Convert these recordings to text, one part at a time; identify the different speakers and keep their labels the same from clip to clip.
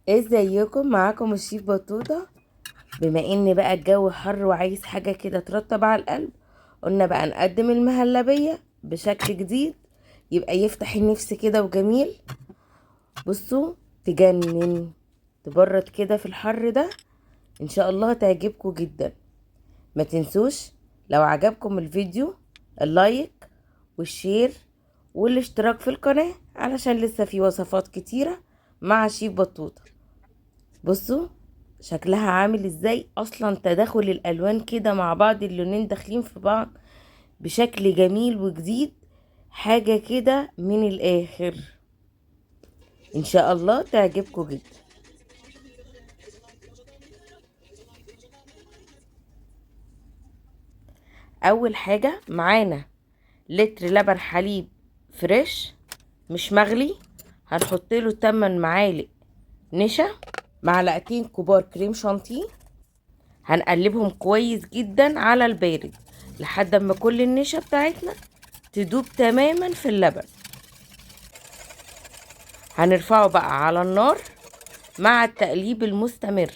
Speaker 1: ازيكم؟ معاكم الشيف بطوطة. بما ان بقى الجو حر وعايز حاجة كده ترطب على القلب، قلنا بقى نقدم المهلبية بشكل جديد يبقى يفتح النفس كده وجميل. بصوا، تجنن، تبرد كده في الحر ده. ان شاء الله تعجبكم جدا. ما تنسوش لو عجبكم الفيديو اللايك والشير والاشتراك في القناة، علشان لسه في وصفات كتيرة مع شيف بطوطة. بصوا شكلها عامل ازاي، اصلا تداخل الالوان كده مع بعض، اللونين داخلين في بعض بشكل جميل وجديد، حاجة كده من الاخر. ان شاء الله تعجبكم جدا. اول حاجة معانا لتر لبن حليب فريش مش مغلي، هنحط له 8 معالق نشا، معلقتين كبار كريم شانتيه. هنقلبهم كويس جدا على البارد لحد ما كل النشا بتاعتنا تدوب تماما في اللبن. هنرفعه بقى على النار مع التقليب المستمر.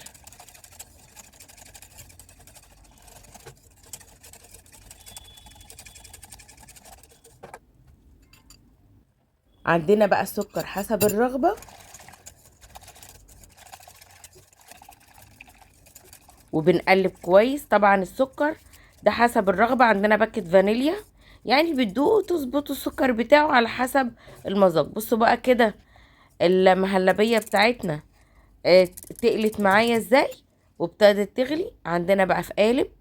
Speaker 1: عندنا بقى السكر حسب الرغبة، وبنقلب كويس. طبعا السكر ده حسب الرغبة، عندنا باكت فانيليا، يعني بتدوقوا تظبطوا السكر بتاعه على حسب المذاق. بصوا بقى كده المهلبية بتاعتنا تقلت معايا ازاي وابتدت تغلي. عندنا بقى في قالب،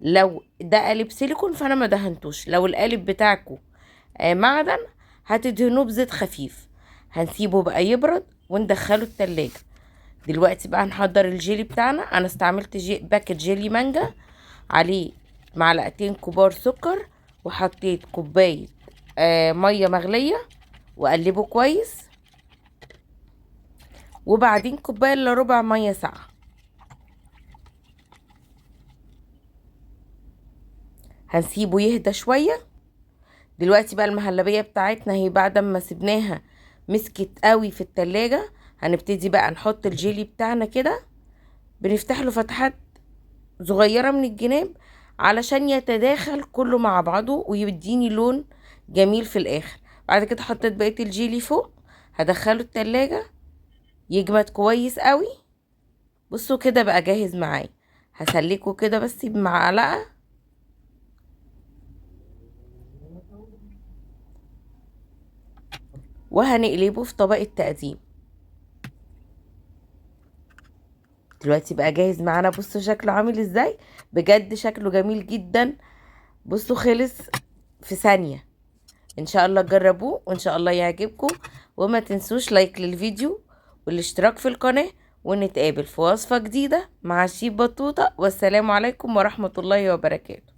Speaker 1: لو ده قالب سيليكون فانا ما دهنتوش، لو القالب بتاعكم معدن هتدهنوه بزيت خفيف. هنسيبه بقى يبرد وندخله التلاجة. دلوقتي بقى هنحضر الجيلي بتاعنا. انا استعملت باكت جيلي مانجا، عليه معلقتين كبار سكر، وحطيت كوباية مية مغلية وقلبه كويس، وبعدين كوباية الا ربع مية ساقعة. هنسيبه يهدى شوية. دلوقتي بقى المهلبية بتاعتنا هي بعد ما سبناها مسكت قوي في التلاجة، هنبتدي بقى نحط الجيلي بتاعنا كده، بنفتح له فتحات صغيرة من الجناب علشان يتداخل كله مع بعضه ويديني لون جميل في الاخر. بعد كده حطيت بقية الجيلي فوق، هدخله التلاجة يجمد كويس قوي. بصوا كده بقى جاهز معايا. هسلكه كده بس بمعلقة، وهنقلبه في طبق التقديم. دلوقتي بقى جاهز معانا. بصوا شكله عامل ازاي، بجد شكله جميل جدا. بصوا خلص في ثانية. ان شاء الله تجربوه وان شاء الله يعجبكم، وما تنسوش لايك للفيديو والاشتراك في القناة، ونتقابل في وصفة جديدة مع شيف بطوطة. والسلام عليكم ورحمة الله وبركاته.